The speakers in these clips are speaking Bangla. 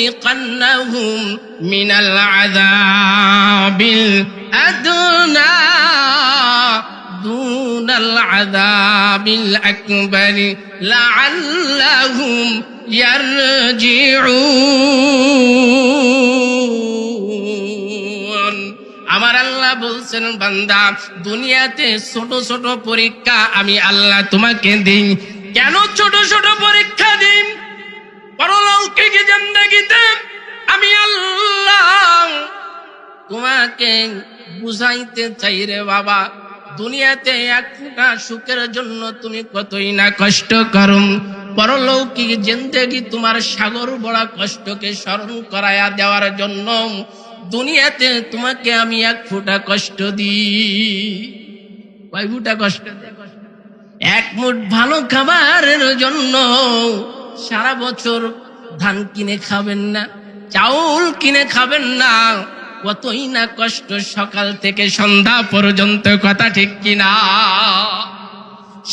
নুযীকান্নাহুম মিনাল আযাবিল আদনা দুনাল আযাবিল আকবারি লাআল্লাহুম ইয়ারজিউন। আমার আল্লাহ বলছেন, বান্দা, দুনিয়াতে ছোট ছোট পরীক্ষা আমি আল্লাহ তোমাকে দিই। কেন ছোট ছোট পরীক্ষা দিই? পরলৌকিক জিন্দেগিতে আমি আল্লাহ তোমাকে বুঝাইতে চাই রে বাবা, দুনিয়াতে এক ফোঁটা সুখের জন্য তুমি কতই না কষ্ট করো। পরলৌকিক জিন্দেগি তোমার সাগর বড়া কষ্টকে স্মরণ করায়া দেওয়ার জন্য দুনিয়াতে তোমাকে আমি এক ফোঁটা কষ্ট দিই। কয় ফোঁটা কষ্ট দিই? এক মুঠ ভালো খাবারের জন্য সারা বছর ধান কিনে খাবেন না, চাউল কিনে খাবেন না, কতই না কষ্ট সকাল থেকে সন্ধ্যা পর্যন্ত। কথা ঠিক কিনা?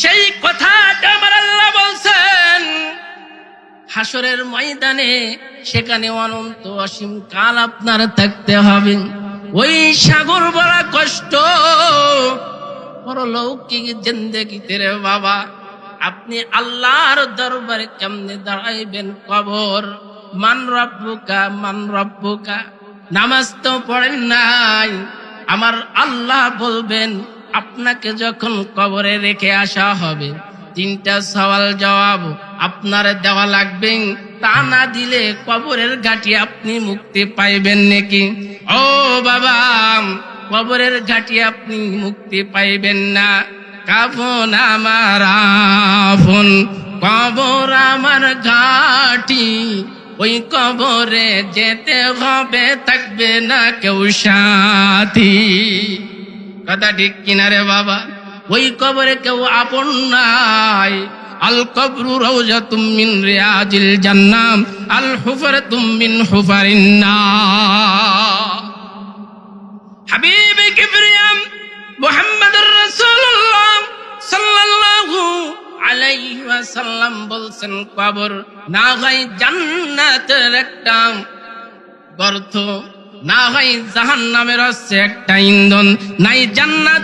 সেই কথাটা আমার আল্লাহ বলছেন হাসরের ময়দানে, সেখানে অনন্ত অসীম কাল আপনার থাকতে হবে। ওই সাগর ভরা কষ্ট পরলৌকিক জিন্দেগিতে রে বাবা আপনি আল্লাহর দরবারে কেমনে দাঁড়াইবেন? কবর, মান রব্বুকা মান রব্বুকা, নামাজ তো পড়েন নাই। আমার আল্লাহ বলবেন আপনাকে যখন কবরে রেখে আসা হবে, তিনটা সওয়াল জবাব আপনার দেওয়া লাগবে। তা না দিলে কবরের ঘাটি আপনি মুক্তি পাইবেন নাকি? ও বাবা, কবরের ঘাটি আপনি মুক্তি পাইবেন না। কাফন আমার আফন, কবর আমার ঘাটি, ওই কবরে যেতে হবে, থাকবে না কেউ সাথী। কথা ঠিক কিনা রে বাবা? ওই কবরে কেউ আপন নাই। আল কবরু রাউজাতুম মিন রিয়াজিল জান্নাহ, আল হুফরাতুম মিন হুফারিন নার। হাবিবে কিবরিয়াম মুহাম্মদুর রাসূলুল্লাহ সাল্লাল্লাহু আলাইহি ওয়াসাল্লাম বলছেন, কবর না হয় জান্নাতের একটা গর্ত, না হয় জাহান্নামের হচ্ছে একটা ইন্ধন, নাই জান্নাত